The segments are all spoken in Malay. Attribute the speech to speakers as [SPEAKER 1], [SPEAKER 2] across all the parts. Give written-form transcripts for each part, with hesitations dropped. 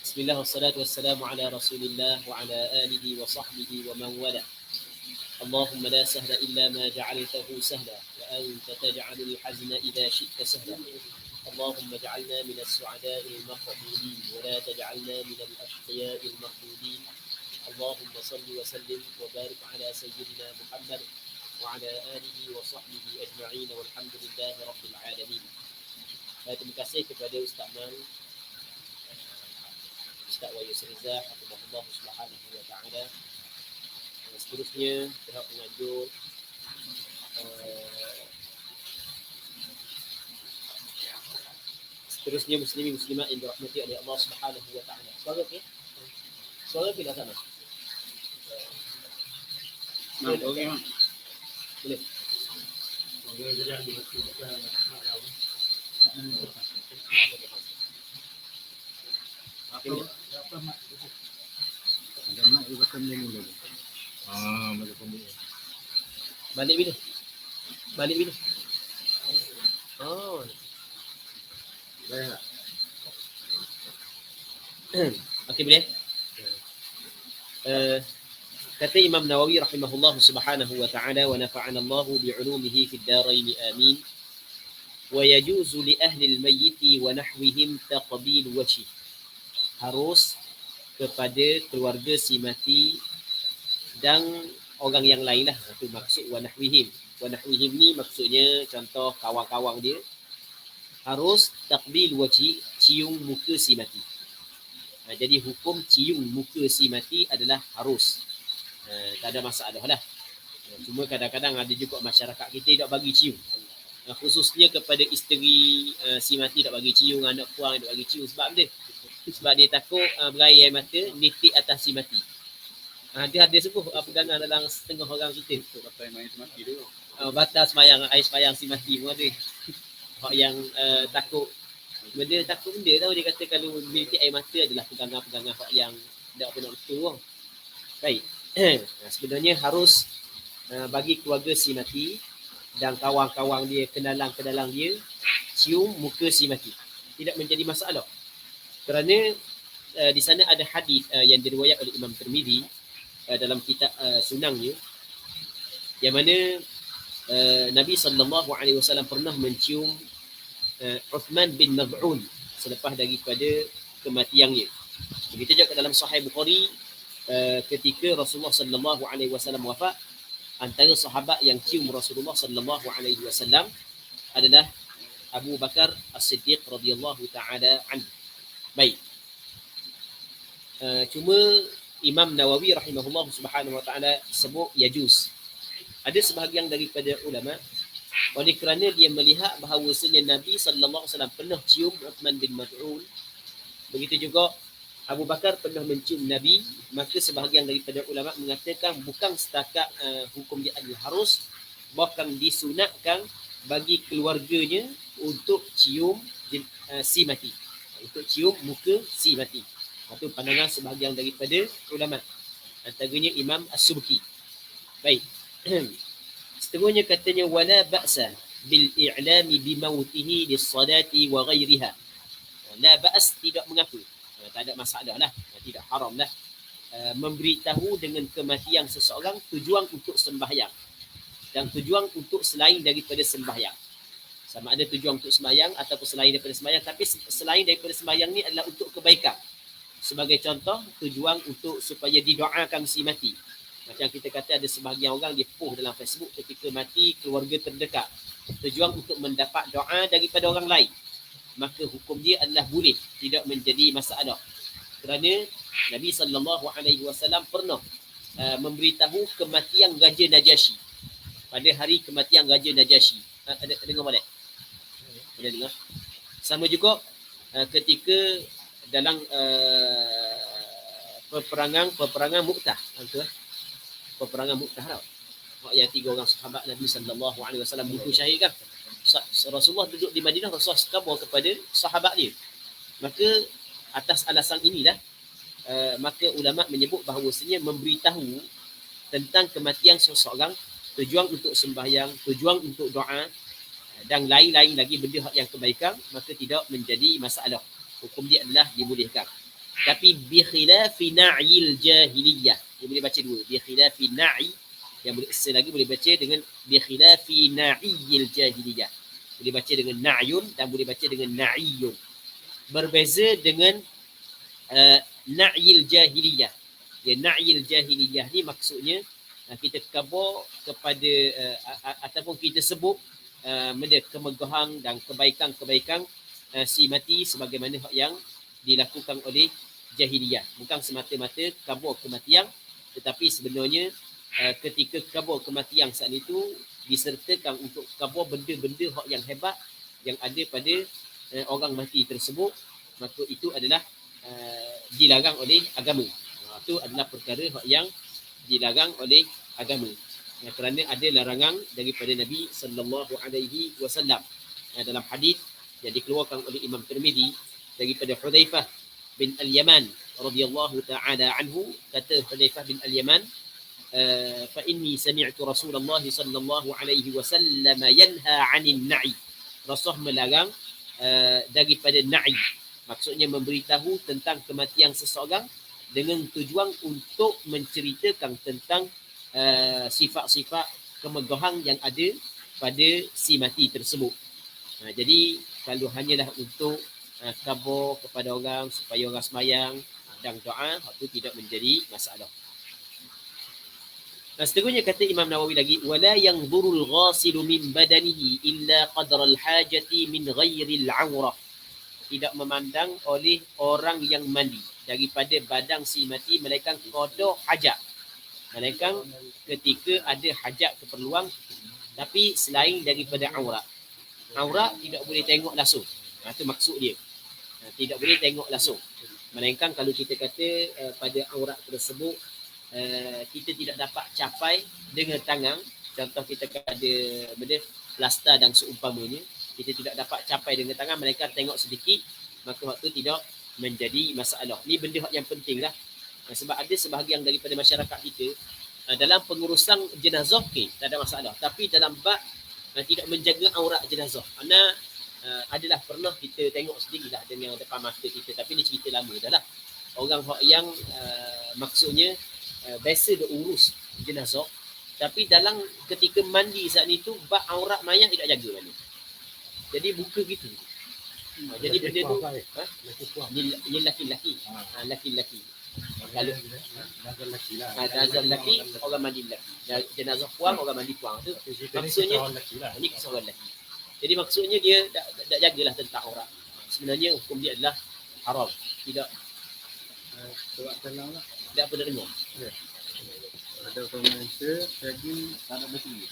[SPEAKER 1] Bismillah wassalatu wassalamu ala Rasulillah wa ala alihi wa sahbihi wa man wala. Allahumma la sahla illa ma ja'altahu sahla wa anta taj'alul hazna idha syi'ta sahla. اللهم اجعلنا من السعداء المقبولين ولا تجعلنا من الأشقياء المردودين. اللهم صل وسلم وبارك على سيدنا محمد وعلى آله وصحبه أجمعين والحمد لله رب العالمين. Terima kasih kepada Ustaz Man, Ustaz Wayus Rizah, Hafizahullah Subhanahu wa Ta'ala. Seterusnya pihak penganjur seterusnya muslimin muslimat yang dirahmati oleh Allah Subhanahu wa Ta'ala. Suara okey? Suara okey dah sama? Okey, Mak. Boleh.
[SPEAKER 2] Ada mak di belakang ni dulu. Macam ni.
[SPEAKER 1] Balik bila? Balik bila? Oh.
[SPEAKER 2] Baik.
[SPEAKER 1] Okey, boleh? Kata Imam Nawawi rahimahullah subhanahu wa ta'ala wa nafa'ana Allahu bi'ulumihi fid darain amin. Wa yajuzu li ahli al-mayyit wa nahwihim taqbil wajhi. Harus kepada keluarga si mati dan orang yang lain lah. Itu maksud wa nahwihim. Wa nahwihim ni maksudnya contoh kawan-kawan dia harus taqbil wajhi, cium muka si mati. Jadi hukum cium muka si mati adalah harus. Tak ada masalah lah. Cuma kadang-kadang ada juga masyarakat kita tak bagi cium. Khususnya kepada isteri si mati tak bagi cium, anak puang tak bagi cium. Sebab dia? Sebab dia takut berair air mata nitik atas si mati. Dia ada sebuah pegangan dalam setengah orang kita.
[SPEAKER 2] Batal main semati dulu.
[SPEAKER 1] Batal semayang, air semayang si mati pun ada. Orang yang takut benda tahu, dia kata kalau nitik air mata adalah pegangan-pegangan orang yang tak pernah betul. Baik. Sebenarnya harus bagi keluarga si mati dan kawan-kawan dia, kenalan-kenalan dia cium muka si mati. Tidak menjadi masalah. Kerana di sana ada hadis yang diriwayat oleh Imam Tirmizi dalam kitab sunangnya, yang mana Nabi SAW pernah mencium Uthman bin Maz'un selepas daripada kematiannya. Begitu juga dalam Sahih Bukhari, ketika Rasulullah SAW wafat, antara sahabat yang cium Rasulullah SAW adalah Abu Bakar As-Siddiq radhiyallahu ta'ala anhu. Baik. Cuma Imam Nawawi rahimahullah subhanahu wa ta'ala sebut yajuz. Ada sebahagian daripada ulama, oleh kerana dia melihat bahawasanya Nabi SAW pernah cium Uthman bin Maz'un, begitu juga Abu Bakar pernah mencium Nabi, maka sebahagian daripada ulama mengatakan bukan setakat hukum dia adalah harus, bahkan disunatkan bagi keluarganya untuk cium si mati, untuk cium muka si mati. Itu pandangan sebahagian daripada ulama, antaranya Imam As-Subki. Baik. Seterusnya katanya wala ba'sa bil i'lami bi mautihi lis-salati wa ghairiha. La ba's, tidak mengapa. Tak ada masalah lah, tidak haram lah memberitahu dengan kematian seseorang tujuan untuk sembahyang dan tujuan untuk selain daripada sembahyang. Sama ada tujuan untuk sembahyang ataupun selain daripada sembahyang, tapi selain daripada sembahyang ni adalah untuk kebaikan. Sebagai contoh, tujuan untuk supaya didoakan si mati. Macam kita kata ada sebahagian orang dia post dalam Facebook ketika mati keluarga terdekat, tujuan untuk mendapat doa daripada orang lain, maka hukum dia adalah boleh, tidak menjadi masalah. Kerana Nabi SAW pernah memberitahu kematian Raja Najasyi pada hari kematian Raja Najasyi. Ada dengar balik? Ada dengar? Sama juga ketika dalam peperangan Mu'tah. Peperangan Mu'tah tau. Yang 3 orang sahabat Nabi SAW bunuh syahid kan. Rasulullah duduk di Madinah, Rasulullah khabar kepada sahabat dia. Maka atas alasan inilah maka ulama menyebut bahawasanya memberitahu tentang kematian seseorang, tujuan untuk sembahyang, tujuan untuk doa dan lain-lain lagi benda yang kebaikan, maka tidak menjadi masalah. Hukum dia adalah dibolehkan. Tapi bi khilafi na'il jahiliyah. Dia boleh baca dua. Bi khilafi na'i. Yang boleh lagi boleh baca dengan bi khilafi na'il jahiliyah. Boleh baca dengan na'yun dan boleh baca dengan na'iyun. Berbeza dengan na'il jahiliyah. Ya, na'il jahiliyah ni maksudnya kita khabar kepada ataupun kita sebut kemegahan dan kebaikan-kebaikan si mati sebagaimana yang dilakukan oleh jahiliyah. Bukan semata-mata khabar kematian, tetapi sebenarnya ketika khabar kematian saat itu disertakan untuk khabar benda-benda yang hebat yang ada pada orang mati tersebut, maka itu adalah dilarang oleh agama. Itu adalah perkara yang dilarang oleh agama. Kerana ada larangan daripada Nabi sallallahu alaihi wasallam. Dalam hadis yang dikeluarkan oleh Imam Tirmizi daripada Hudzaifah bin Al-Yaman radhiyallahu taala anhu, kata Hudzaifah bin Al-Yaman, fa inni sami'tu Rasulullah sallallahu alaihi wasallam yanha 'anil na'i. Rasul melarang daripada na'i. Maksudnya memberitahu tentang kematian seseorang dengan tujuan untuk menceritakan tentang sifat-sifat kemegahan yang ada pada si mati tersebut. Jadi kalau hanyalah untuk khabar kepada orang supaya orang semayang dan doa, itu tidak menjadi masalah. Seterusnya kata Imam Nawawi lagi, wala yanzurul ghasilu min badanihi illa qadra al-hajati min ghairi al-'awrah. Tidak memandang oleh orang yang mandi daripada badan si mati melainkan qada hajat. Melainkan ketika ada hajat keperluan tapi selain daripada aurat. Aurat tidak boleh tengok langsung. Itu maksud dia. Tidak boleh tengok langsung. Melainkan kalau kita kata pada aurat tersebut kita tidak dapat capai dengan tangan. Contoh kita ada plaster dan seumpamanya. Kita tidak dapat capai dengan tangan, mereka tengok sedikit, maka waktu tidak menjadi masalah. Ini benda yang penting lah. Sebab ada sebahagian daripada masyarakat kita, dalam pengurusan jenazah, okay, tak ada masalah. Tapi dalam bab tidak menjaga aurat jenazah. Kerana adalah pernah kita tengok sendiri lah dengan depan mata kita. Tapi ni cerita lama dah lah. Orang yang maksudnya biasa dia urus jenazah. Tapi dalam ketika mandi saat itu, bab aurat mayat tidak jaga mana. Jadi buka gitu. Jadi benda tu ni laki-laki. Laki-laki. Kalau jenazah lelaki, orang mandi lelaki. Jenazah puang, orang mandi puang. Tu maksudnya ini kisah orang lelaki. Jadi maksudnya dia tak jagalah tentang aurat. Sebenarnya hukum dia adalah haram. Tidak tidak pernah dengar.
[SPEAKER 2] Ada komentar lagi tak ada betul.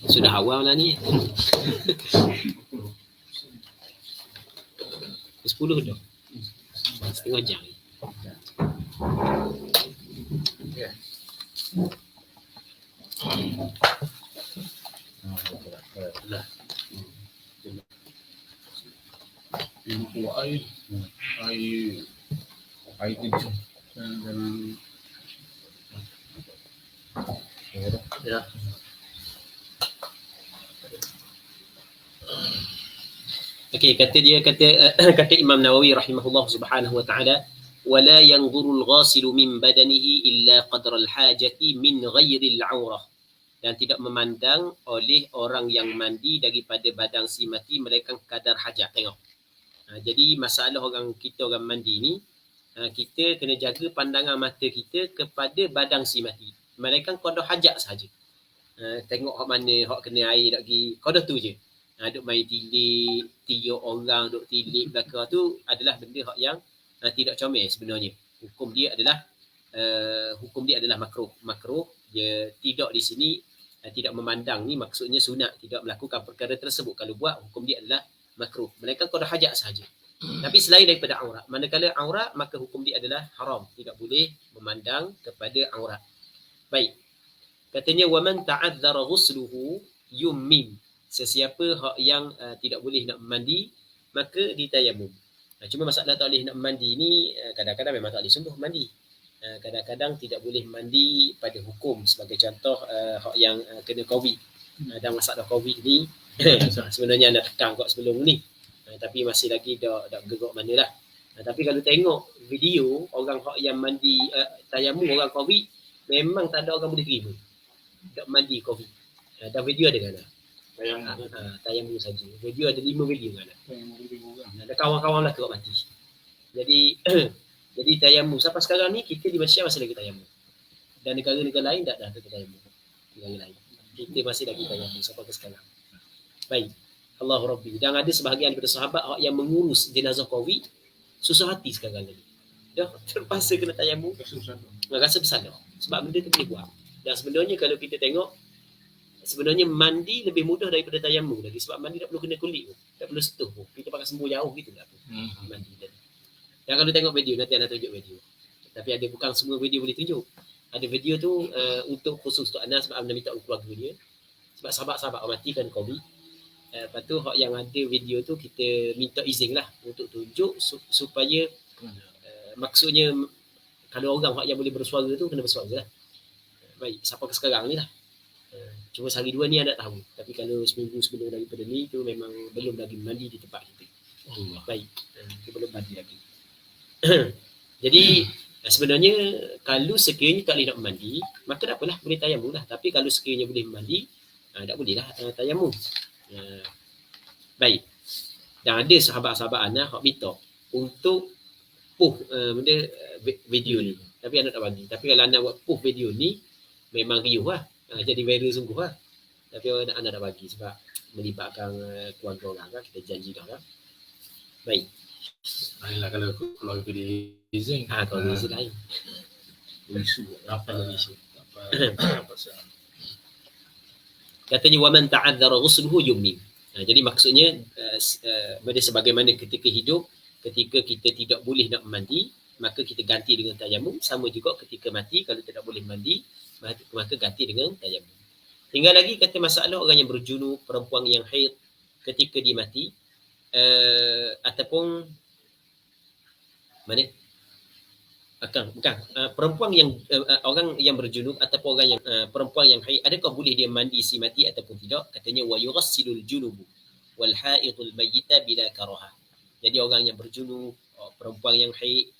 [SPEAKER 1] Sudah awal lah ni. 10 dah. Setengah jam.
[SPEAKER 2] Air tu jangan ya.
[SPEAKER 1] Okey, kata Imam Nawawi rahimahullah subhanahu wa ta'ala, wala yanzurul ghasilu min badanihi illa qadra al-hajati min ghairi al-'aurah. Dan tidak memandang oleh orang yang mandi daripada badan si mati melainkan kadar hajat. Tengok. Jadi masalah orang mandi ni, kita kena jaga pandangan mata kita kepada badan si mati. Melainkan qadar hajat sahaja. Tengok hak mana, hak kena air lagi. Qadar tu je. Duk main tilik, tiup orang, duk tilik belakang tu adalah benda hak yang tidak comel sebenarnya. Hukum dia adalah makruh. Dia tidak di sini tidak memandang ni maksudnya sunat, tidak melakukan perkara tersebut. Kalau buat, hukum dia adalah makruh. Melainkan qada hajat sahaja. Tapi selain daripada aurat, manakala aurat maka hukum dia adalah haram, tidak boleh memandang kepada aurat. Baik. Katanya waman ta'adzara ghusluhu yummim. Sesiapa yang tidak boleh nak mandi maka ditayamum. Cuma masalah tak boleh nak mandi ni kadang-kadang memang tak boleh sungguh mandi. Kadang-kadang tidak boleh mandi pada hukum, sebagai contoh hak yang kena COVID. Dan masalah COVID ni sebenarnya nak tekan kat sebelum ni. Tapi masih lagi dak gerak manalah. Tapi kalau tengok video orang hak yang mandi tayamum orang COVID, memang tak ada orang boleh terima. Dak mandi COVID. Dan video ada kan? Tayamum saja. Video ada 5 video kan? Ada kawan-kawan lah kerap mati. Jadi tayamum sampai sekarang ni kita di Malaysia masih lagi tayamum. Dan negara-negara lain dah ada tayamum. Negara lain. Kita masih lagi tayamum sampai ke sekarang. Baik. Allahu Rabbi. Dan ada sebahagian daripada sahabat yang mengurus jenazah COVID susah hati sekarang ni. Dah terpaksa kena tayamum. Rasa bersalah. Sebab benda tu boleh buat. Dan sebenarnya kalau kita tengok, sebenarnya mandi lebih mudah daripada tayamum lagi. Sebab mandi tak perlu kena kulit pun. Tak perlu setuh pun. Kita pakai sembuh jauh gitu lah. Mandi tadi. Dan kalau tengok video, nanti anak tunjuk video. Tapi ada bukan semua video boleh tunjuk. Ada video tu untuk khusus untuk Anas sebab Anda minta keluarga dia. Sebab sahabat-sahabat mati kan COVID. Lepas tu yang ada video tu kita minta izin lah untuk tunjuk supaya maksudnya kalau orang yang boleh bersuara tu kena bersuara lah. Baik, sampai ke sekarang ni lah. Cuma sehari dua ni anda tahu. Tapi kalau seminggu sebelum daripada ni tu memang belum lagi mandi di tempat kita. Baik, kita belum mandi lagi. Jadi sebenarnya kalau sekiranya tak boleh nak mandi, maka tak apalah, boleh tayamum lah. Tapi kalau sekiranya boleh mandi, tak boleh lah tayamum. Baik. Dan ada sahabat-sahabat anak hak minta untuk benda video ni. Tapi anak tak bagi. Tapi kalau anak buat video ni memang riuh lah. Jadi viral sungguh lah. Tapi anak tak bagi sebab melibatkan keluarga orang kan. Kita janji dah lah. Baik.
[SPEAKER 2] Ayolah kalau keluarga dia izin.
[SPEAKER 1] Kalau dia izin lain.
[SPEAKER 2] Isu. Apa isu?
[SPEAKER 1] Katanya waman ta'adzara ghusluhu yummi. Jadi maksudnya sebagaimana ketika hidup, ketika kita tidak boleh nak mandi, maka kita ganti dengan tayamum. Sama juga ketika mati, kalau tidak boleh mandi, maka ganti dengan tayamum. Tinggal lagi kata masalah orang yang berjunub, perempuan yang haid ketika dia mati, ataupun mana? Bukan. Perempuan yang orang yang berjunub ataupun orang yang perempuan yang haid, adakah boleh dia mandi si mati ataupun tidak? Katanya wa yughassilul junubu wal haidul mayyita bila karaha. Jadi orang yang berjunub, perempuan yang haid,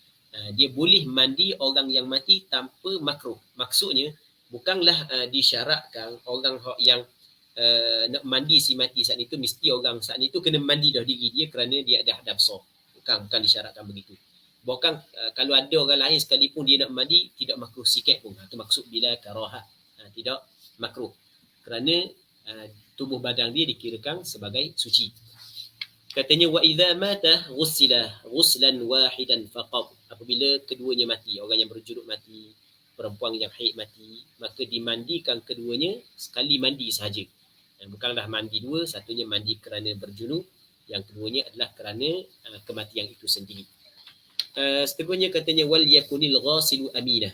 [SPEAKER 1] dia boleh mandi orang yang mati tanpa makruh. Maksudnya bukanlah disyaratkan orang yang nak mandi si mati saat itu mesti orang saat itu kena mandi dah diri dia kerana dia ada hadas besar. Bukan disyaratkan begitu. Bahkan kalau ada orang lain sekalipun dia nak mandi tidak makruh sikit pun. Itu maksud bila karaha. Tidak makruh. Kerana tubuh badan dia dikirakan sebagai suci. Katanya wa idza mata ghussila ghuslan wahidan faqat. Apabila keduanya mati, orang yang berjunub mati, perempuan yang haid mati, maka dimandikan keduanya sekali mandi sahaja. Bukanlah mandi dua, satunya mandi kerana berjunub, yang keduanya adalah kerana kematian itu sendiri. Seterusnya katanya wal yakunil ghasilu aminah.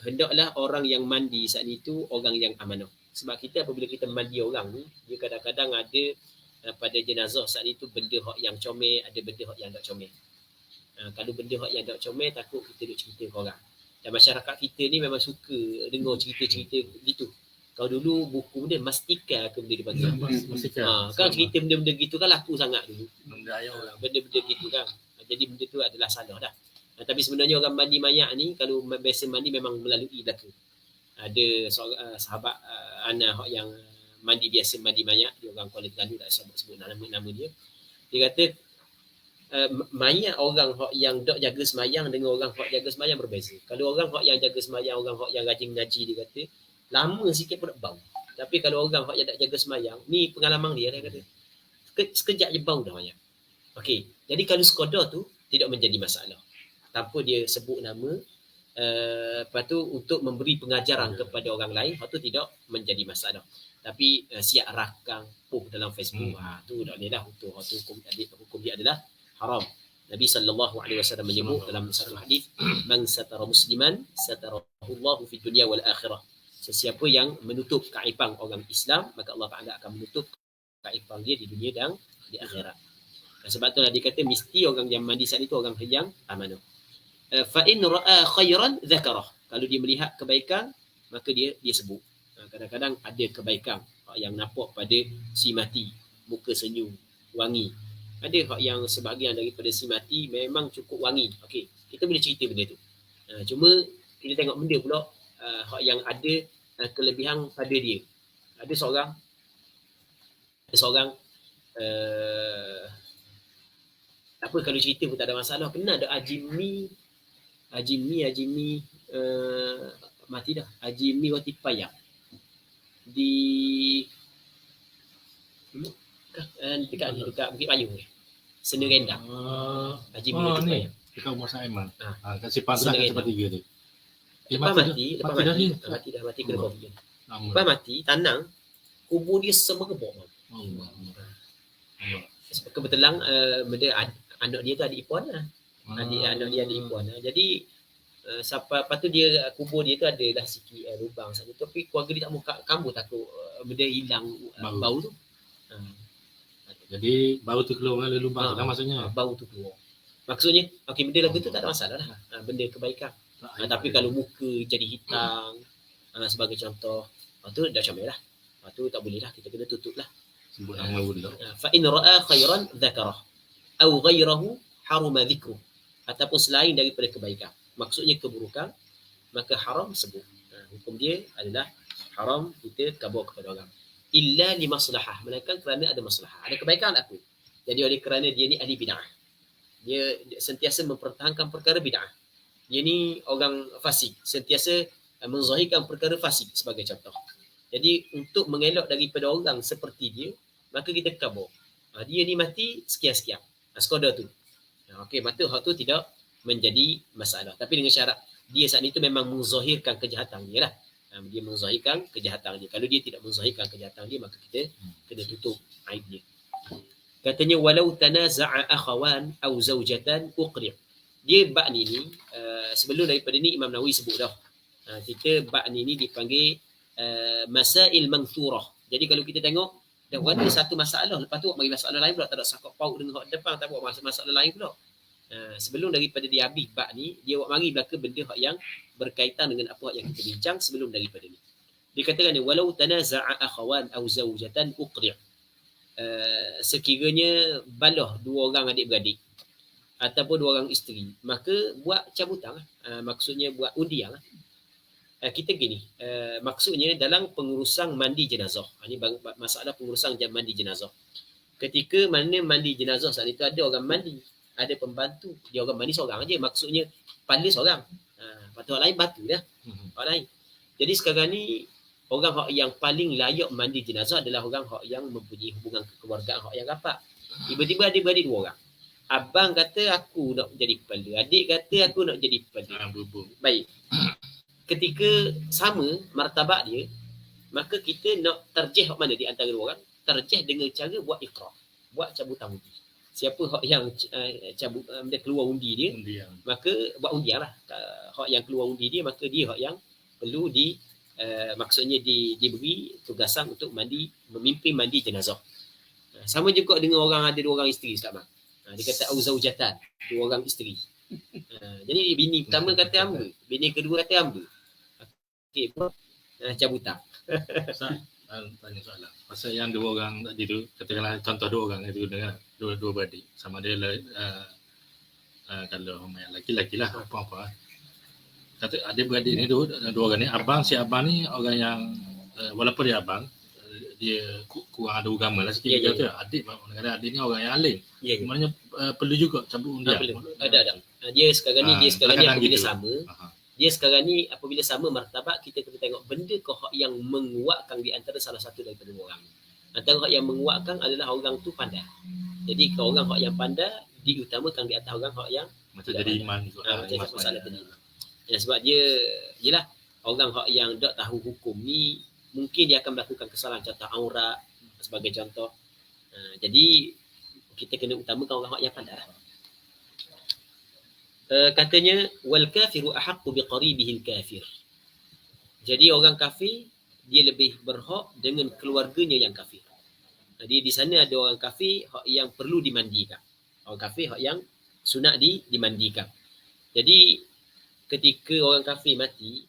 [SPEAKER 1] Hendaklah orang yang mandi saat itu orang yang amanah. Sebab kita apabila kita mandi orang ni, dia kadang-kadang ada pada jenazah saat itu benda hak yang comel, ada benda hak yang tak comel. Kalau benda hak yang tak comel, takut kita duk cerita ke orang. Dan masyarakat kita ni memang suka dengar cerita-cerita gitu. Kalau dulu buku dia Mastika ke benda dia panggil. Kan cerita benda-benda gitu kan laku sangat dulu. Benda-benda gitu kan. Jadi benda tu adalah salah dah. Tapi sebenarnya orang mandi mayat ni kalau biasa mandi memang melalui belaka. Ada seorang sahabat anak yang mandi biasa mandi mayat, dia orang Kuala Terengganu, tak sebut nama dia. Dia kata mayat orang yang dok jaga semayang dengan orang hak jaga semayang berbeza. Kalau orang hak yang jaga semayang, orang hak yang rajin mengaji, dia kata lama sikit pun nak bau. Tapi kalau orang hak yang tak jaga semayang, ni pengalaman dia kata sekejap je bau dah mayat. Okey, jadi kalau sekadar tu tidak menjadi masalah. Tanpa dia sebut nama, Lepas tu untuk memberi pengajaran kepada orang lain, hak tu tidak menjadi masalah. Tapi siap rakang post dalam Facebook, tu tak boleh dah. Hak tu hukum dia adalah haram. Nabi SAW menyebut dalam satu hadis, man satara musliman satarahu Allah fi dunya wal akhirah. Sesiapa yang menutup keaiban orang Islam, maka Allah Taala akan menutup keaiban dia di dunia dan di akhirat. Sebab itulah dia kata mesti orang yang mandi saat itu orang yang amanah. Fa in ra'a khairan dzakarah. Kalau dia melihat kebaikan, maka dia sebut. Kadang-kadang ada kebaikan yang nampak pada si mati, muka senyum, wangi. Ada hak yang sebahagian daripada si mati memang cukup wangi. Okey, kita boleh cerita benda tu. Cuma kita tengok benda pula hak yang ada kelebihan pada dia. Ada seorang apa, kalau cerita pun tak ada masalah. Pernah ada Haji Mi mati dah. Haji Mi Wati Payah di dekat Bukit Payung ni. Sena Rendang. Haji Mi Wati Payah.
[SPEAKER 2] Dekat rumah Saiman. Kat Sepang tu tempat 3 tu.
[SPEAKER 1] Lepas mati kena COVID. Lepas mati, tanang kubur dia semerbak. Kebetulan anak dia tu adik ipon lah. Anak dia adik ipon lah. Jadi lepas tu dia kubur dia tu adalah sikit lubang saja. Tapi keluarga dia tak mahu kamu takut benda hilang bau tu.
[SPEAKER 2] Jadi bau tu keluar dari lubang tu lah maksudnya.
[SPEAKER 1] Bau tu keluar. Maksudnya okey, benda lagu tu tak ada masalah lah. Benda kebaikan. Tapi kalau muka jadi hitam sebagai contoh, tu dah comel lah. Tu tak boleh lah, kita kena tutup lah.
[SPEAKER 2] Sebut nama pula.
[SPEAKER 1] Fa in ra'a khairan dzakarah aw ghairahu haruma dhikru. Ataupun selain daripada kebaikan, maksudnya keburukan, maka haram sebut. Hukum dia adalah haram kita khabar kepada orang. Illa li maslahah, melainkan kerana ada maslahah. Ada kebaikan aku. Jadi oleh kerana dia ni ahli bid'ah. Dia sentiasa mempertahankan perkara bid'ah. Dia ni orang fasik, sentiasa menzahirkan perkara fasik sebagai contoh. Jadi untuk mengelak daripada orang seperti dia, maka kita khabar. Dia ni mati sekian-sekian. Sekadar tu. Okey, maka hak tu tidak menjadi masalah. Tapi dengan syarat dia saat itu memang menzahirkan kejahatan dia lah. Dia menzahirkan kejahatan dia. Kalau dia tidak menzahirkan kejahatan dia, maka kita kena tutup aib dia. Katanya walau tanaza'a akhawan aw zawjatan uqri'. Dia bab ni sebelum daripada ni Imam Nawawi sebut dah. Kita bab ni dipanggil masail mangthurah. Jadi kalau kita tengok dah ada satu masalah, lepas tu bagi masalah lain pula, tak ada sangkut paut dengan hak depan, tak buat masalah lain pula. Sebelum daripada dia habis bab ni, dia buat mari belaka benda hak yang berkaitan dengan apa yang kita bincang sebelum daripada ni. Dikatakan ni walau tanaza'a akhawan aw zawjatan uqri'. Sekiranya balah dua orang adik-beradik ataupun dua orang isteri, maka buat cabutan maksudnya buat undian lah. Kita gini, maksudnya dalam pengurusan mandi jenazah. Ini masalah pengurusan mandi jenazah. Ketika mana mandi jenazah saat itu ada orang mandi, ada pembantu, dia orang mandi seorang aja, maksudnya kepala seorang. Lepas tu orang lain batu dah. Orang lain. Jadi sekarang ni orang yang paling layak mandi jenazah adalah orang yang mempunyai hubungan kekeluargaan yang rapat. Tiba-tiba adik-beradik dua orang. Abang kata aku nak jadi kepala, adik kata aku nak jadi kepala. Baik. Ketika sama martabat dia, maka kita nak terjih hak mana di antara dua orang? Terjih dengan cara buat iqrar, buat cabutan undi. Siapa hak yang dia keluar undi dia, maka buat undian lah. Hak yang keluar undi dia, maka dia hak yang perlu maksudnya diberi tugasan untuk memimpin mandi jenazah. Sama juga dengan orang ada dua orang isteri selama. Dia kata auzaujatan, dua orang isteri. Jadi bini pertama kata hamba, bini kedua kata hamba. Okey, cabutan.
[SPEAKER 2] Tanya soalan. Pasal yang dua orang tadi tu, katakanlah contoh dua orang itu dengan dua beradik. Sama dia kalau yang lelaki lah, apa-apa. Kata adik-beradik ni dua orang ni, si abang ni orang yang walaupun dia abang, dia kurang ada agama lah sikit. Adik ni orang yang alim. Maknanya perlu juga cabut undian.
[SPEAKER 1] Ada. Dia sekarang ni apabila sama. Dia sekarang ni apabila sama martabat, kita kena tengok benda ke hak yang menguatkan di antara salah satu daripada dua orang. Antara hak yang menguatkan adalah orang tu pandai. Jadi kalau orang hak yang pandai diutamakan di atas orang hak yang
[SPEAKER 2] macam jadi iman juga.
[SPEAKER 1] Macam masalah tadi. Ya, sebab dia jelah orang hak yang tak tahu hukum ni mungkin dia akan melakukan kesalahan contoh aurat sebagai contoh. Jadi kita kena utamakan orang hak yang pandai. Katanya wal kafiru ahaqqu biqaribihi al-kafir. Jadi orang kafir dia lebih berhak dengan keluarganya yang kafir. Jadi di sana ada orang kafir hak yang perlu dimandikan. Orang kafir hak yang sunat dimandikan. Jadi ketika orang kafir mati,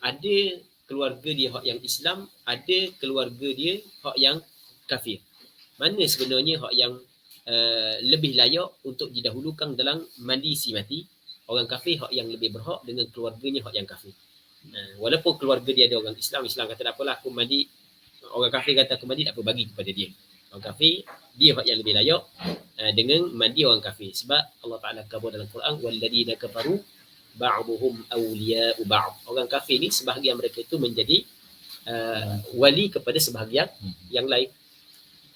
[SPEAKER 1] ada keluarga dia hak yang Islam, ada keluarga dia hak yang kafir. Mana sebenarnya hak yang lebih layak untuk didahulukan dalam mandi si mati? Orang kafir hak yang lebih berhak dengan keluarganya hak yang kafir. Walaupun keluarga dia ada orang Islam kata tak apalah aku mandi, orang kafir kata aku mandi tak apa, bagi kepada dia. Orang kafir dia hak yang lebih layak dengan mandi orang kafir, sebab Allah Taala kata dalam Quran walladzina kafaru ba'dhum awliya'u ba'd. Orang kafir ni sebahagian mereka itu menjadi wali kepada sebahagian yang lain.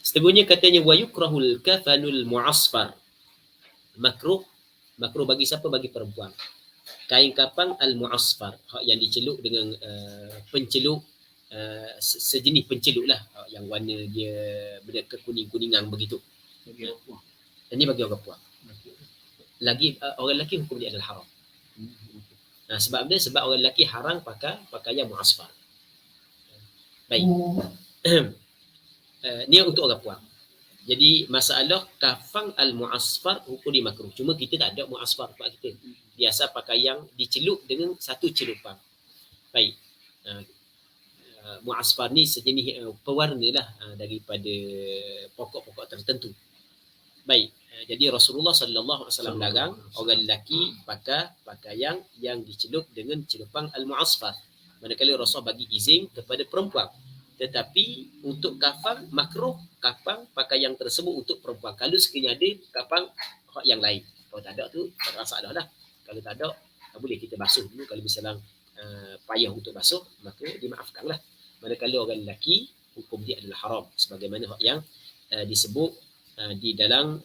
[SPEAKER 1] Seterusnya katanya wa yukrahul kafanul mu'asfar. Makruh bagi siapa? Bagi perempuan. Kain kafan al-mu'asfar, hak yang dicelup dengan pencelup sejenis pencelup lah, yang warna dia benda kekuning-kuningan begitu. Ini bagi orang perempuan. Lagi orang lelaki hukum dia adalah haram. Sebab dia sebab orang lelaki haram pakai pakaian mu'asfar. Baik. Ni untuk orang puan. Jadi masalah kafan al-mu'asfar hukum dia makruh. Cuma kita tak ada mu'asfar tempat kita. Biasa pakai yang dicelup dengan satu celupan. Baik. Mu'asfar ni sejenis pewarna lah daripada pokok-pokok tertentu. Baik. Jadi Rasulullah sallallahu alaihi wasallam larang orang lelaki pakai pakaian yang dicelup dengan celupan al-mu'asfar. Manakala Rasul bagi izin kepada perempuan. Tetapi untuk kafan makruh kafan pakaian tersebut untuk perempuan. Kalau sekiranya ada kafan yang lain. Kalau tak ada tu tak ada masalah lah. Kalau tak ada boleh kita basuh dulu. Kalau misalnya payah untuk basuh maka dimaafkanlah. Manakala orang lelaki hukum dia adalah haram sebagaimana yang disebut di dalam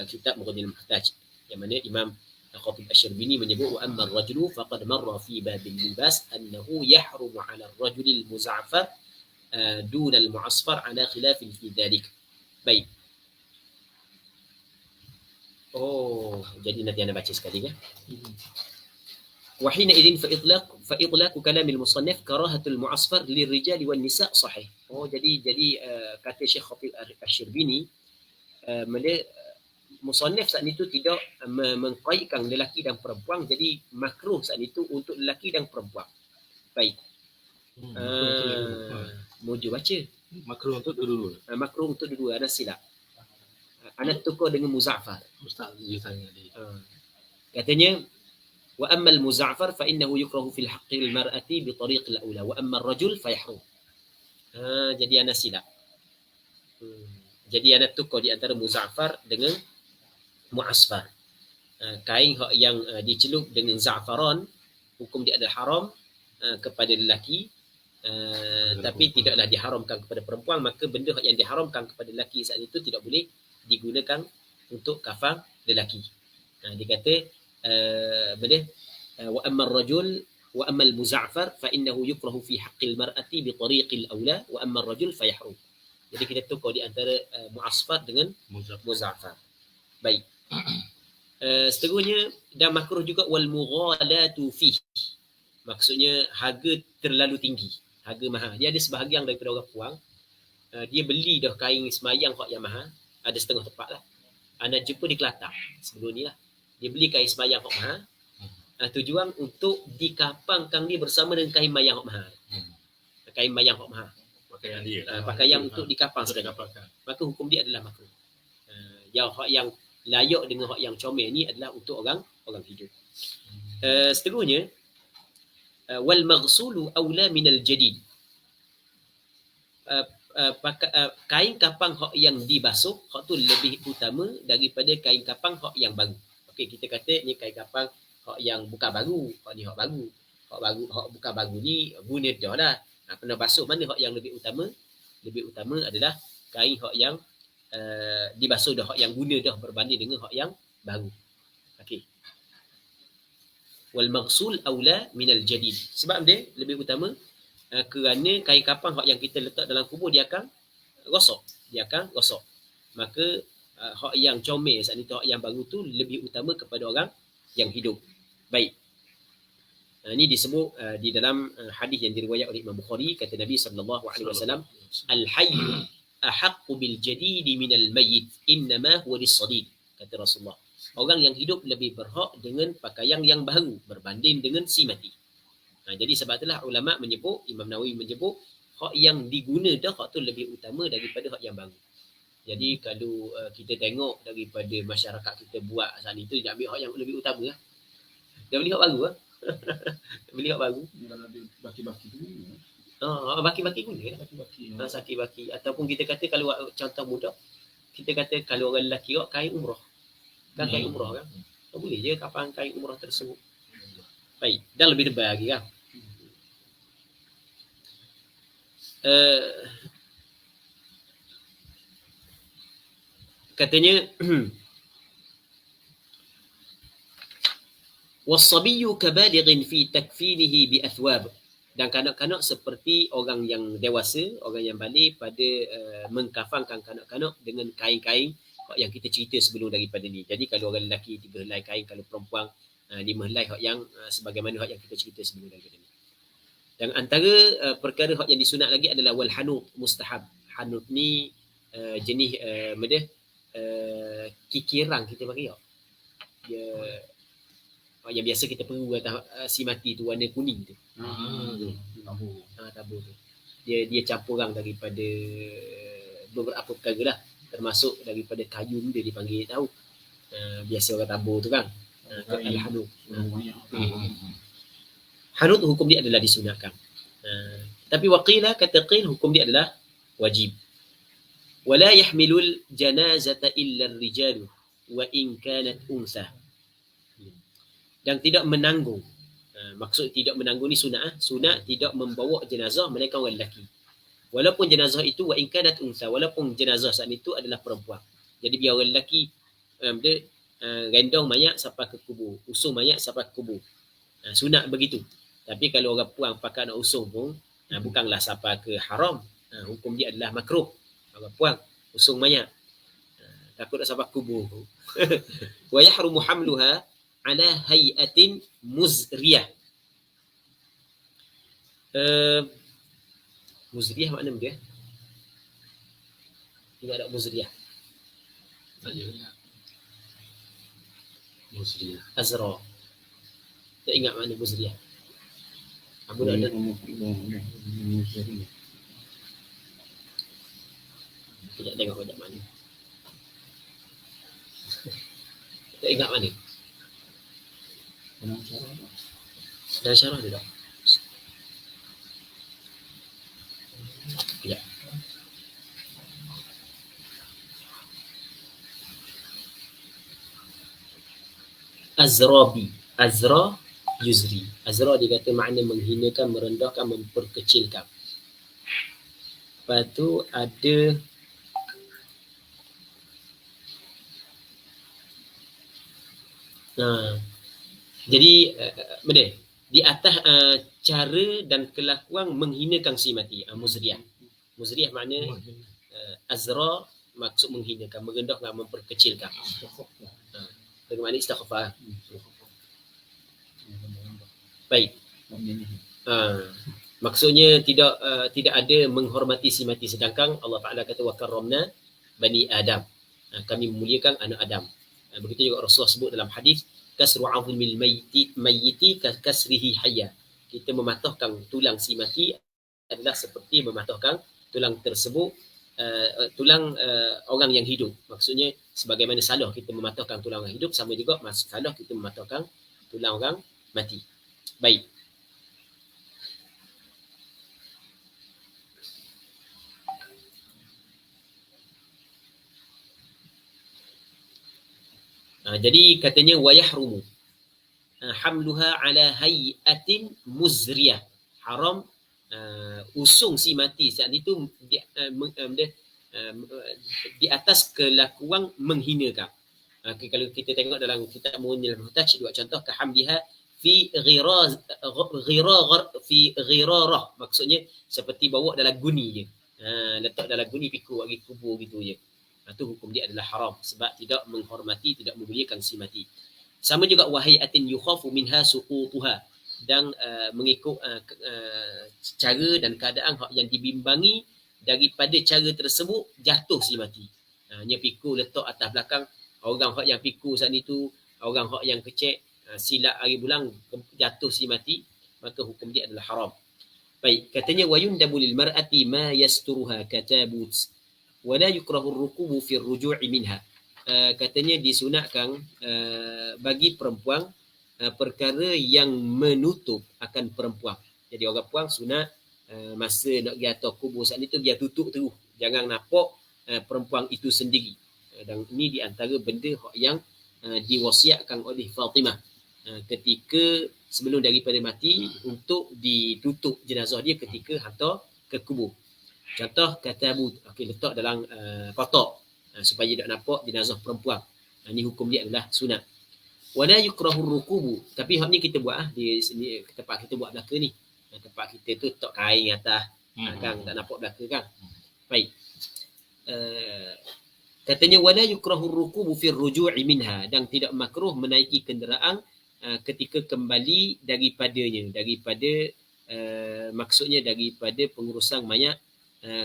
[SPEAKER 1] kitab Mughnil Muhtaj, yang mana Imam Khatib Asy-Syarbini menyebut wa amma ar-rajulu faqad marra fi babil libas annahu yahrumu 'ala ar-rajuli al-muz'afar dun al-mu'asfar 'ala khilafin fi dhalik. Baik. Jadi nanti anda baca sekali ya. Wa hina idzin fa itlaq kalam al-musannif karahatul mu'asfar lirijali wan nisa' sahih. Jadi kata Syekh Khatib Asy-Syarbini musannif saat itu tidak mengkaitkan lelaki dan perempuan, jadi makruh saat itu untuk lelaki dan perempuan. Baik. Mojo baca.
[SPEAKER 2] Makruh untuk dulu.
[SPEAKER 1] Makruh untuk dua-dua, ada silap. Anak tukar dengan muza'far.
[SPEAKER 2] Ustaz dia tanya dia.
[SPEAKER 1] Katanya wa amma al-muza'far fa innahu yukrahu fil haqqi al-mar'ati bi tariq al-aula wa amma ar-rajul fa yahrum. Jadi anak silap. Jadi anak tukar di antara muza'far dengan mu'asfar. Kain yang dicelup dengan za'faran hukum dia adalah haram kepada lelaki, tapi tidaklah diharamkan kepada perempuan. Maka benda yang diharamkan kepada lelaki saat itu tidak boleh digunakan untuk kafan lelaki. Dia kata wa amma ar-rajul wa amma al-muza'far fa innahu yukrahu fi haqqi al-mar'ati bi tariqi al-awla wa amma ar-rajul fa yahrum. Jadi kita tukar di antara mu'asfar dengan muza'far. Baik. Seterusnya dan makruh juga wal mughalatu fi. Maksudnya harga terlalu tinggi, harga mahal. Dia ada sebahagian daripada orang puang, dia beli dah kain semayang hak yang mahal, ada setengah tempat lah. Anda jumpa di Kelantan sebelum ni lah. Dia beli kain semayang hak mahal, tujuan untuk dikapangkan dia bersama dengan kain mayang hak mahal. Kain mayang hak mahal.
[SPEAKER 2] Pakaian dia.
[SPEAKER 1] Pakaian untuk dikapang sekali. Maka hukum dia adalah makruh. Yang layak dengan hak yang comel ni adalah untuk orang hidup. Seterusnya wal maghsulu aula minal jadid. Kain kapang hak yang dibasuh hak tu lebih utama daripada kain kapang hak yang baru. Okey, kita kata ni kain kapang hak yang bukan baru, hak ni hak baru. Hak bukan baru ni guna dah dah. Kena basuh, mana hak yang lebih utama? Lebih utama adalah kain hak yang dibasuh dah, hak yang guna dah berbanding dengan hak yang baru. Okey. wal maghsul aula min al jadid. Sebab dia lebih utama kerana kain kafan hak yang kita letak dalam kubur dia akan rosak. Maka hak yang comel saat itu, hak yang baru tu lebih utama kepada orang yang hidup. Baik. Ini disebut di dalam hadis yang diriwayatkan oleh Imam Bukhari, kata Nabi sallallahu alaihi wasallam, al-hayy ahaqqu bil jadid min al-mayyit innama huwa lis-sadid, kata Rasulullah. Orang yang hidup lebih berhak dengan pakaian yang baru berbanding dengan si mati. Jadi sebab itulah ulama menyebut, Imam Nawawi menyebut, hak yang diguna dah hak tu lebih utama daripada hak yang baru. Jadi kalau kita tengok daripada masyarakat kita buat saat itu, dia ambil hak yang lebih utama lah. Dia beli hak baru lah. Beli hak baru.
[SPEAKER 3] Baki-baki tu.
[SPEAKER 1] Baki-baki guna lah. Baki-baki. Ataupun kita kata kalau contoh mudah, kita kata kalau orang lelaki kain umrah. Kan kain umrah kan. Boleh je kapan kain umrah tersebut. Baik. Dan lebih tebal lagi kan. Katanya wasabiyyu kabalighin fi takfinihi bi athwab, dan kanak-kanak seperti orang yang dewasa, orang yang balik pada mengkafankan kanak-kanak dengan kain-kain yang kita cerita sebelum daripada ni. Jadi kalau orang lelaki 3 helai kain, kalau perempuan 5 helai hak yang sebagaimana hak yang kita cerita sebelum daripada ni. Dan antara perkara hak yang disunat lagi adalah wal hanut mustahab. Hanut ni jenis kikirang kita panggil. Dia yang biasa kita perlu atas si mati tu, warna kuning tu. Tabur tu. Dia campuran daripada beberapa perkara lah, termasuk daripada kayu dia dipanggil tahu. Biasa orang tabur tu kan. Al-hanut. Hanut hukum dia adalah disunatkan. Tapi waqila, kata qil, hukum dia adalah wajib. Wala yahmilul janazata illa ar-rijalu wa in kanat untha. Dan tidak menanggung. Maksud tidak menanggung ni sunat. Sunat tidak membawa jenazah melainkan orang lelaki. Walaupun jenazah itu wa in kanat untha, walaupun jenazah saat itu adalah perempuan. Jadi biar orang lelaki rendong mayat sampai ke kubur, usung mayat sampai ke kubur. Sunat begitu. Tapi kalau orang puang pakai nak usung pun bukanlah sampai ke haram. Hukum dia adalah makruh. Orang puang usung mayat. Takut nak sampai kubur. Wa yahrumu hamluha ala hayatin muzriyah. Muzriyah makna dia? Tidak ada muzriyah.
[SPEAKER 2] Muzriyah.
[SPEAKER 1] Azra. Tak ingat makna muzriyah. Abu dah ada. Tidak tengok banyak mana. Tak ingat mana. Dan syarah dia tak? Ya. Azrabi. Azra yuzri. Azra dia kata makna menghinakan, merendahkan, memperkecilkan. Lepas tu ada jadi benda di atas cara dan kelakuan menghinakan si mati. Muzriyah. Muzriyah makna azra, maksud menghinakan, merendahkan, memperkecilkan. Dengan makna istighfar. Baik. Maksudnya tidak ada menghormati si mati, sedangkan Allah Taala kata wa karramna bani Adam. Kami memuliakan anak Adam. Begitu juga Rasulullah sebut dalam hadis, kasru 'azmil mayyiti kasrihi hayya. Kita mematahkan tulang si mati adalah seperti mematahkan tulang tersebut, tulang orang yang hidup. Maksudnya sebagaimana salah kita mematahkan tulang orang hidup, sama juga salah kita mematahkan tulang orang mati. Baik. Jadi katanya wa yahrumu hamluha ala hayatin muzriyah. Haram usung si mati saat itu di atas kelakuan menghinakan. Kalau kita tengok dalam kitab Mu'nil Muhtaj, dua contoh, kahamdiha fi ghirarah, maksudnya seperti bawa dalam guni je. Letak dalam guni pikul bagi kubur gitu je. Itu hukum dia adalah haram sebab tidak menghormati, tidak memuliakan si mati. Sama juga wahayatin yukhafu minha suqutuha, dan mengikut cara dan keadaan yang dibimbangi daripada cara tersebut jatuh si mati. Nya pikul letak atas belakang, orang hak yang pikul saat itu, orang hak yang kecek silap hari bulan jatuh si mati, maka hukum dia adalah haram. Baik, katanya wayundabu lil mar'ati ma yasturuha katabut wa la yukrahu ar-rukubu fi ar-ruju'i minha. Katanya disunatkan bagi perempuan perkara yang menutup akan perempuan. Jadi orang perempuan sunat masa nak pergi atas kubur saat itu dia tutup terus, jangan nampak perempuan itu sendiri. Dan ini di antara benda yang diwasiatkan oleh Fatimah ketika sebelum daripada mati untuk ditutup jenazah dia ketika hantar ke kubur. Contoh katabut, letak dalam kotak supaya tak nampak jenazah perempuan. Ini hukum dia adalah sunat. Wala yukrahu rukubu, tapi hak ni kita buat di sini tempat kita buat belaka ni. Tempat kita tu letak kain atas kan tak nampak belaka kan. Baik. Katanya wala yukrahu rukubu fi ruju'i minha, dan tidak makruh menaiki kenderaan ketika kembali daripadanya, daripada maksudnya daripada pengurusan mayat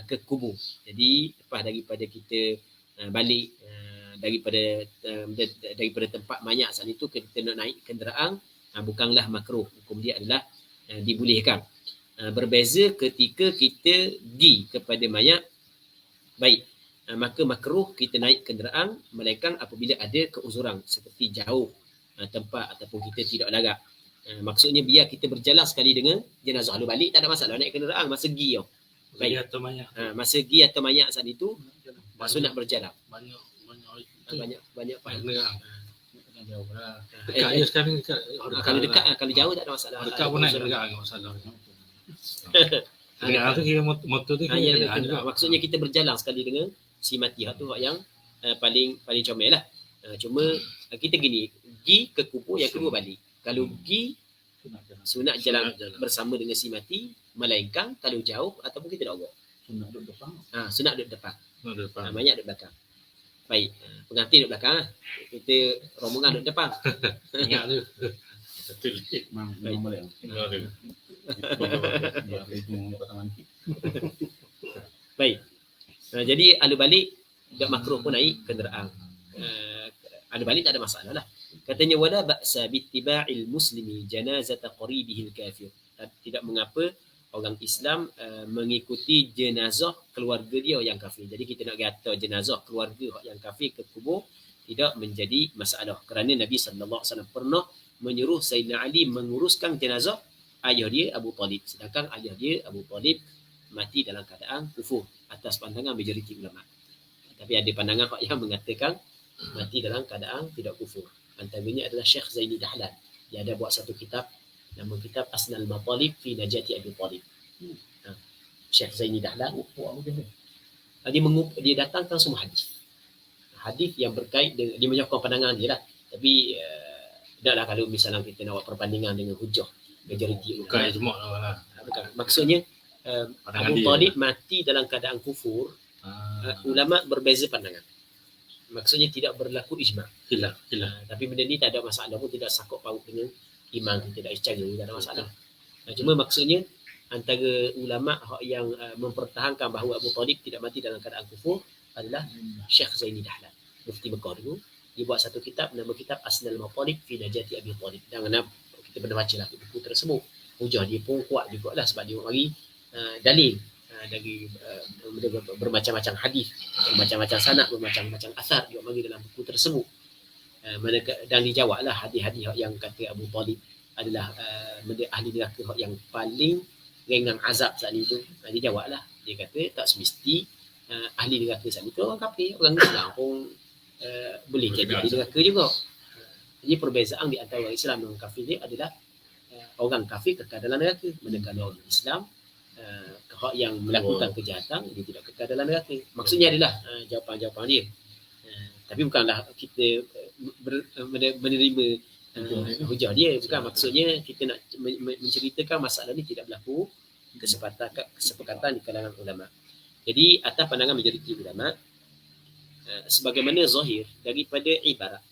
[SPEAKER 1] ke kubur. Jadi lepas daripada kita balik daripada tempat mayat saat itu kita nak naik kenderaan, bukanlah makruh, hukum dia adalah dibolehkan. Berbeza ketika kita pergi kepada mayat, baik, maka makruh kita naik kenderaan melainkan apabila ada keuzuran seperti jauh tempat ataupun kita tidak larat. Maksudnya biar kita berjalan sekali dengan jenazah. Lalu balik tak ada masalah, naik kenderaan masa pergi tau. Baik. Masa pergi atau mayat saat itu sunat berjalan. Banyak
[SPEAKER 2] pandangan. Dekat je sekarang dekat.
[SPEAKER 1] Kalau dekat, kalau jauh tak ada masalah.
[SPEAKER 2] Dekat pun naik kenderaan tak masalah. Kenderaan tu kira motor tu kira juga.
[SPEAKER 1] Maksudnya kita berjalan sekali dengan si mati. Itu yang paling comel lah. Cuma kita gini, pergi ke kubur, yang kedua balik. Kalau pergi sunat jalan bersama dengan si mati, melainkan kalau jauh ataupun kita nak bawa. Sunat duduk depan. Mayat duduk belakang. Baik, pengantin duduk belakang. Kita rombongan duduk depan.
[SPEAKER 2] Ingat tu.
[SPEAKER 3] Betul. Memang boleh.
[SPEAKER 1] Baik. Jadi ahli balik tak makruh pun naik kenderaan. Ahli balik tak ada masalah lah. Katanya wala ba'sa bittiba'il muslimi janazata qaribihi al-kafir. Tidak mengapa orang Islam mengikuti jenazah keluarga dia yang kafir. Jadi kita nak kata jenazah keluarga yang kafir ke kubur tidak menjadi masalah, kerana Nabi sallallahu alaihi wasallam pernah menyuruh Sayyidina Ali menguruskan jenazah ayah dia Abu Talib, sedangkan ayah dia Abu Talib mati dalam keadaan kufur atas pandangan majoriti ulama. Tapi ada pandangan yang mengatakan mati dalam keadaan tidak kufur. Antaranya adalah Syekh Zaini Dahlan. Dia ada buat satu kitab, nama kitab Asnal Matalib fi Najati Abi Talib. Syekh Zaini Dahlan dia datangkan semua hadis yang berkait dengan, dia menyokong pandangan dia lah. Tapi taklah kalau misalnya kita nak buat perbandingan dengan hujah majoriti
[SPEAKER 2] bukan ijma' lah.
[SPEAKER 1] Maksudnya Abu Talib mati dalam keadaan kufur. Ulama berbeza pandangan. Maksudnya tidak berlaku ijma'.
[SPEAKER 2] Khilaf.
[SPEAKER 1] Tapi benda ni tak ada masalah pun, tidak sakut paut dengan iman, tidak iscara, tak ada masalah. Cuma maksudnya antara ulama yang mempertahankan bahawa Abu Talib tidak mati dalam keadaan kufur adalah Syekh Zaini Dahlan, mufti Mekah dulu. Dia buat satu kitab, nama kitab Asnal Matalib fi Najati Abi Talib. Dan kita pernah baca lah buku tersebut. Hujah dia pun kuat juga lah, sebab dia bagi dalil dari bermacam-macam hadis, bermacam-macam sanad, bermacam-macam asar dia bagi dalam buku tersebut. Dan dijawablah hadis-hadis yang kata Abu Talib adalah ahli neraka yang paling ringan azab saat itu. Dia jawablah, dia kata tak semesti ahli neraka saat itu orang kafir, orang Islam pun boleh jadi ahli neraka juga. Jadi perbezaan di antara orang Islam dan kafir dia adalah orang kafir kekal dalam neraka, manakala orang Islam yang melakukan kejahatan dia tidak kekal dalam neraka. Maksudnya adalah jawapan-jawapan dia. Tapi bukanlah kita menerima hujah dia, bukan maksudnya kita nak menceritakan masalah ni tidak berlaku kesepakatan di kalangan ulama. Jadi atas pandangan majoriti ulama, sebagaimana zahir daripada ibarat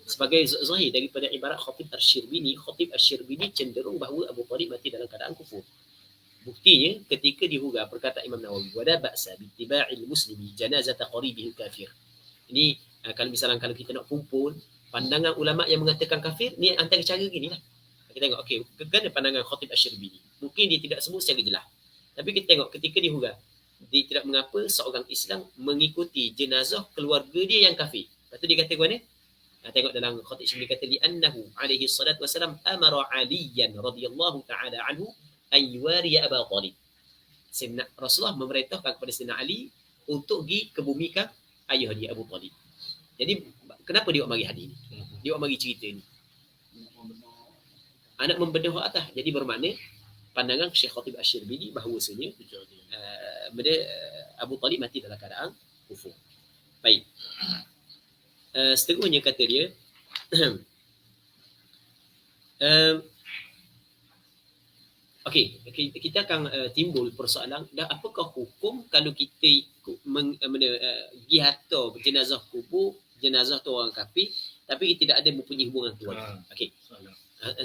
[SPEAKER 1] sebagai zahir daripada ibarat Khatib Asy-Syirbini cenderung bahawa Abu Talib mati dalam keadaan kufur. Buktinya ketika dihura perkataan Imam Nawawi, wala ba'sa bittiba'il muslimi janazata qaribihi kafir. Ini kalau kita nak kumpul pandangan ulama yang mengatakan kafir, ni antara cara ginilah. Kita tengok okey, kan pandangan Khatib Asy-Syirbini. Mungkin dia tidak sebut secara jelas. Tapi kita tengok ketika dihura, dia tidak mengapa seorang Islam mengikuti jenazah keluarga dia yang kafir. Lepas tu dia kata mana? Tengok dalam Khatib Asy-Syirbini kata li'annahu alaihi salatu wassalam amara Aliyan radhiyallahu ta'ala anhu an yuwari Abu Talib. Sayyidina Rasulullah memerintahkan kepada Sayyidina Ali untuk pergi kebumikan ayah dia Abu Talib. Jadi kenapa dia mari hadis ni? Dia mari cerita ni. Anak membedah atas. Jadi bermakna pandangan Syekh Khatib Asy-Syirbini bahawasanya Abu Talib mati dalam keadaan kufur. Baik. Seterusnya kata dia okey, kita akan timbul persoalan dah apakah hukum kalau kita pergi hantar jenazah kubur, jenazah tu orang kafir tapi kita tidak ada mempunyai hubungan keluarga. Okey.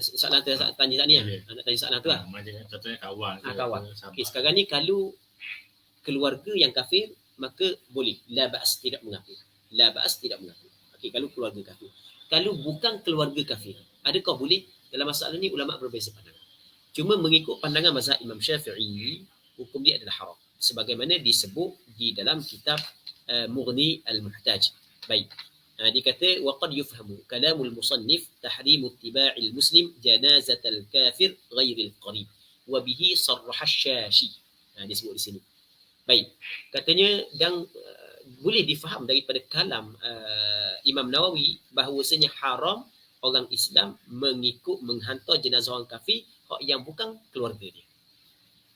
[SPEAKER 1] Soalan tu tanya tak ni nak tanya soalan tu lah.
[SPEAKER 2] Contohnya kawan.
[SPEAKER 1] Kawan. Okey, sekarang ni kalau keluarga yang kafir maka boleh, la ba'as, tidak mengapa. La ba'as, tidak mengapa. Okey, kalau keluarga kafir. Kalau bukan keluarga kafir, adakah boleh? Dalam masalah ni ulama berbeza pandangan. Cuma mengikut pandangan mazhab Imam Syafi'i, hukum dia adalah haram. Sebagaimana disebut di dalam kitab Mughni al-Muhtaj. Baik. Dia kata waqad yufhamu kalamul musannif tahrimu ittiba'il muslim janazatal kafir ghairil qarib wa bihi sarraha asy-Syashi. Dia sebut di sini. Baik. Katanya dan boleh difaham daripada kalam Imam Nawawi bahawasanya haram orang Islam menghantar jenazah orang kafir yang bukan keluarga dia.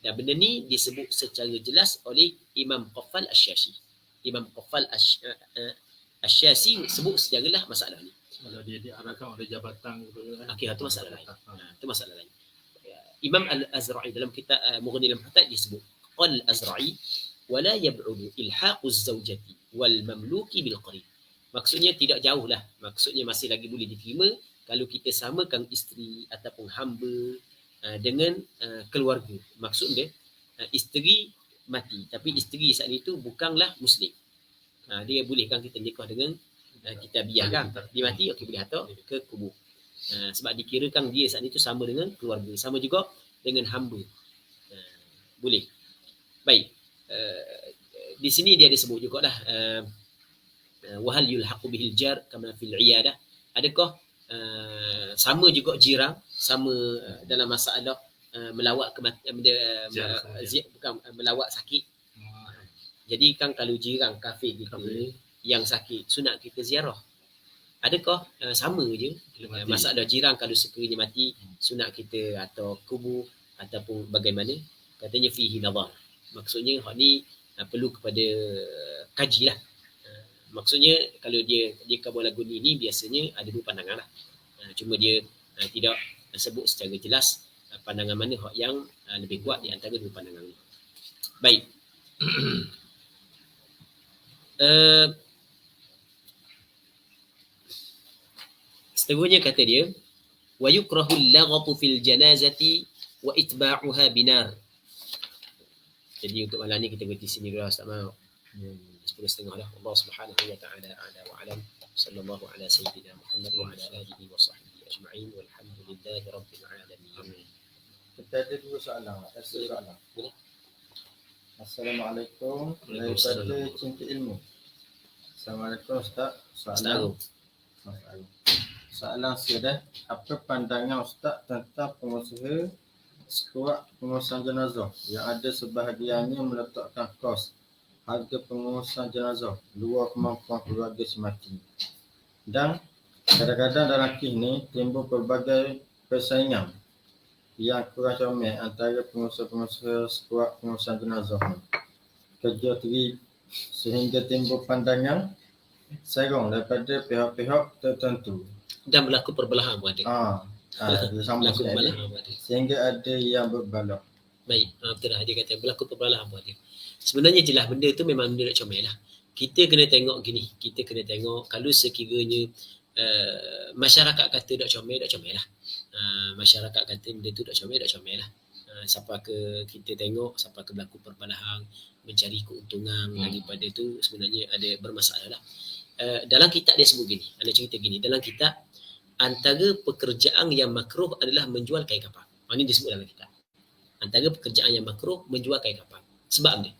[SPEAKER 1] Dan benda ni disebut secara jelas oleh Imam Qaffal Asy-Syashi. Imam Qaffal Asy-Syashi sebut sejaralah masalah ni.
[SPEAKER 2] Kalau dia diarahkan oleh jabatan
[SPEAKER 1] okey, itu masalah lain. Itu masalah lain. Imam Al-Azra'i dalam kitab Mughni al-Muhtaj disebut qal Azra'i wala yab'udu ilhaqu az-zawjati wal mamluki bil qarib. Maksudnya tidak jauh lah. Maksudnya masih lagi boleh diterima kalau kita samakan isteri ataupun hamba dengan keluarga. Maksudnya isteri mati tapi isteri saat itu bukanlah muslim. Dia bolehkan kita nikah dengan kita biarkan dia mati, okey, boleh hantar ke kubur. Sebab dikirakan dia saat itu sama dengan keluarga, sama juga dengan hamba. Boleh. Baik. Di sini dia disebut juga dah wahal yulhaqu bihil jar kama fil iyadah. Adakah sama juga jiran, sama dalam masalah melawat bukan melawat sakit. Jadi kan kalau jiran kafir kita yang sakit, sunat kita ziarah. Adakah sama je masalah jiran kalau sekiranya mati, sunat kita atau kubur ataupun bagaimana? Katanya fihi nadhar. Maksudnya hak ni perlu kepada kaji lah. Maksudnya kalau dia kabul lagu ni biasanya ada dua pandangan lah. Cuma dia tidak sebut secara jelas pandangan mana hak yang lebih kuat di antara dua pandangan ni. Baik. Seterusnya kata dia wa yukrahul laghatu fil janazati wa itba'uha binar. Jadi untuk malam ni kita berhenti sini dulu Ustaz Mau. 10.30 dah. Allah Subhanahu wa taala a'la wa a'lam. Sallallahu ala sayyidina Muhammad wa ala alihi wa sahbihi ajma'in walhamdulillahi rabbil alamin.
[SPEAKER 4] Kita ada dua soalan. Assalamualaikum daripada Cinta Ilmu. Assalamualaikum Ustaz. Soalan saya, apa pandangan Ustaz tentang pengusaha skuad pengurusan jenazah yang ada sebahagiannya meletakkan kos harga pengurusan jenazah luar kemampuan keluarga si mati. Dan kadang-kadang dalam kes ni timbul pelbagai persaingan yang kurang comel antara pengusaha-pengusaha skuad pengurusan jenazah ni. Kerja terib sehingga timbul pandangan serong daripada pihak-pihak tertentu.
[SPEAKER 1] Dan berlaku perbelahan pun ada.
[SPEAKER 4] Dia sama
[SPEAKER 1] Berlaku
[SPEAKER 4] sekali.
[SPEAKER 1] perbelahan pun ada.
[SPEAKER 4] Sehingga ada yang berbalak.
[SPEAKER 1] Baik, betul lah. Dia kata berlaku perbelahan pun ada. Sebenarnya jelas benda tu memang benda nak comel lah. Kita kena tengok gini. Kita kena tengok kalau sekiranya masyarakat kata tak comel lah. Masyarakat kata benda tu tak comel lah. Siapa ke kita tengok, siapa ke berlaku perbelahan, mencari keuntungan daripada tu sebenarnya ada bermasalah lah. Dalam kitab dia sebut gini, ada cerita gini, dalam kitab antara pekerjaan yang makruh adalah menjual kain kapal. Ini disebut dalam kitab. Antara pekerjaan yang makruh menjual kain kapal. Sebab ni.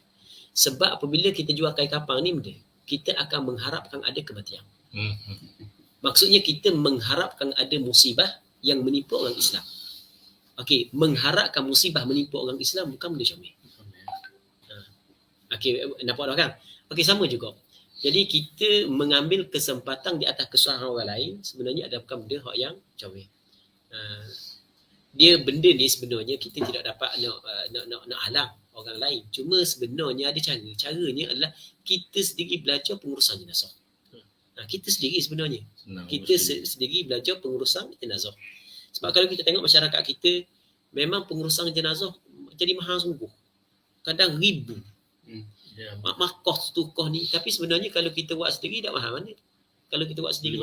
[SPEAKER 1] Sebab apabila kita jual kain kapal ni benda, kita akan mengharapkan ada kematian. Maksudnya kita mengharapkan ada musibah yang menimpa orang Islam. Okey, mengharapkan musibah menimpa orang Islam bukan benda comel. Okey, nampak tak kan? Okey, sama juga. Jadi kita mengambil kesempatan di atas kesusahan orang lain sebenarnya ada bukan benda yang comel. Dia benda ni sebenarnya kita tidak dapat nak halang orang lain. Cuma sebenarnya ada cara. Caranya adalah kita sendiri belajar pengurusan jenazah. Kita sendiri sebenarnya. Kita sendiri belajar pengurusan jenazah. Sebab kalau kita tengok masyarakat kita memang pengurusan jenazah jadi mahal sungguh. Kadang ribu. Kos ni. Tapi sebenarnya kalau kita buat sendiri tak mahal mana. Kalau kita buat sendiri.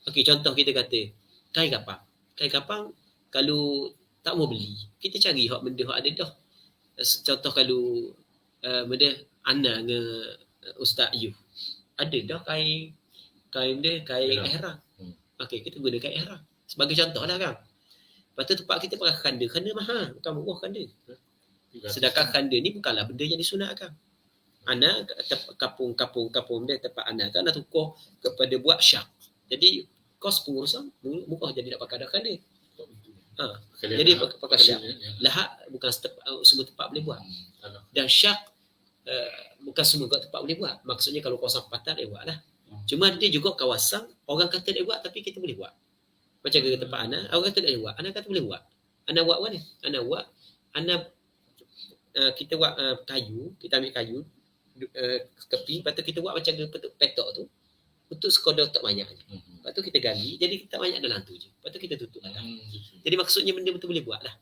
[SPEAKER 1] Okey, contoh kita kata kain kapal. Kain kapal kalau tak mau beli, kita cari hak benda hak ada dah. Contoh kalau benda Ana dengan Ustaz Yu. Ada dah kain ihram. Okey, kita guna kain ihram. Sebagai contoh lah kan. Lepas tu tempat kita pakai khanda. Khanda mahal. Bukan murah khanda. Sedangkan khanda ni bukanlah benda yang disunatkan. Ana kapung dia tempat Ana tu Ana tukar kepada buat syak. Jadi kos pengurusan murah jadi nak pakai dah khanda. Jadi pakai syak. Lahat bukan semua tempat boleh buat. Dan syak bukan semua tempat boleh buat. Maksudnya kalau kawasan patah dia buat lah. Cuma dia juga kawasan orang kata dia buat tapi kita boleh buat. Macam ke tempat Ana, orang kata tak boleh buat. Ana kata boleh buat. Ana buat mana? Kita buat kayu, kita ambil kayu kepi, lepas tu kita buat macam petok tu untuk sekadar tak banyak je. Lepas tu kita gali, jadi kita banyak dalam tu je. Lepas tu kita tutup lah. Jadi maksudnya benda betul boleh buat lah.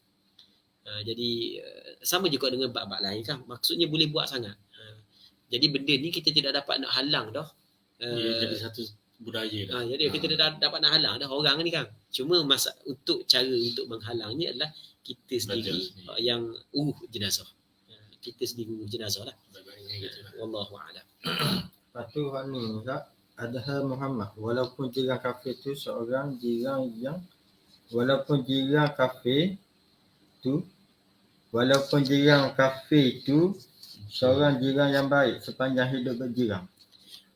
[SPEAKER 1] Jadi sama juga dengan bab-bab lain kan. Maksudnya boleh buat sangat. Jadi benda ni kita tidak dapat nak halang dah.
[SPEAKER 2] Jadi satu budaya dah.
[SPEAKER 1] Jadi kita tidak dapat nak halang dah orang ni kan. Cuma untuk cara untuk menghalangnya adalah kita sendiri yang jenazah. Kita sendiri jenazah lah. Wallahu a'lam.
[SPEAKER 4] Lepas tu hak ni Ustaz, Adha Muhammad, walaupun jiran kafir tu seorang jiran yang walaupun jiran kafir tu seorang jiran yang baik sepanjang hidup berjiran.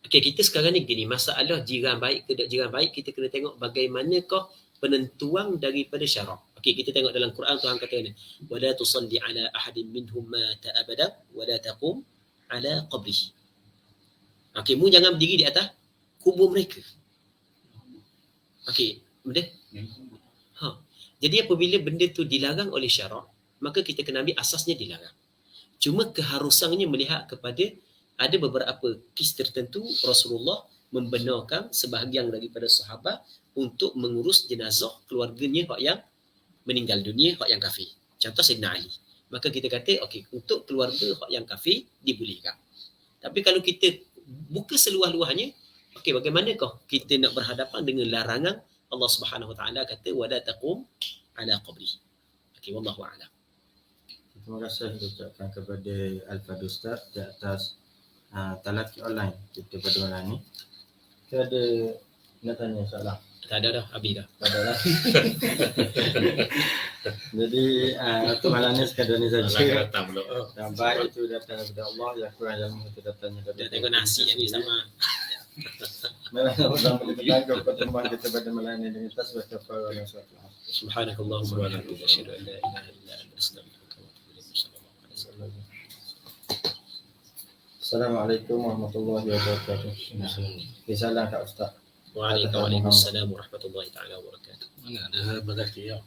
[SPEAKER 1] Okey, kita sekarang ni gini, masalah jiran baik ke tak jiran baik, kita kena tengok bagaimanakah penentuan daripada syarak. Okey, kita tengok dalam Quran Tuhan kata ni, wala tusalli ala ahadin minhum mata abada wala taqum ala qabrihi. Okey, mu jangan berdiri di atas kubur mereka. Okey, betul? Jadi apabila benda tu dilarang oleh syarak, maka kita kena ambil asasnya dilarang. Cuma keharusannya melihat kepada ada beberapa kes tertentu Rasulullah membenarkan sebahagian daripada sahabat untuk mengurus jenazah keluarganya hak yang meninggal dunia, hak yang kafir. Contoh Sayyidina Ali. Maka kita kata okey, untuk keluarga hak yang kafir dibolehkan. Tapi kalau kita buka seluas-luasnya, okey, bagaimanakah kita nak berhadapan dengan larangan Allah Subhanahu Wa Taala kata wala taqum ala qabri. Okey, wallahu a'lam.
[SPEAKER 4] Terima kasih ucapkan kepada Al-Fadhil Ustaz di atas talaki online kita pada malam ni. Kita ada nak tanya soalan?
[SPEAKER 1] Tak ada dah, habis dah.
[SPEAKER 4] Tak ada lah. Jadi untuk malam ni sekadar ni saja.
[SPEAKER 2] Datang pula.
[SPEAKER 4] Yang baik itu datang daripada Allah, yang kurang ilmu itu datangnya
[SPEAKER 1] Dah
[SPEAKER 4] daripada
[SPEAKER 1] tengok nasi ni sama.
[SPEAKER 4] Malam Allah boleh bertanggung pertemuan kita pada malam ni dengan tasbih kafarah dan salat.
[SPEAKER 1] Subhanakallahumma wa bihamdika asyhadu an la ilaha illa anta astaghfiruka wa atubu ilaik.
[SPEAKER 4] Assalamualaikum warahmatullahi wabarakatuh. Salam Kak Ustaz.
[SPEAKER 1] Waalaikumsalam warahmatullahi taala wabarakatuh.
[SPEAKER 2] Mana ada berzaki ya.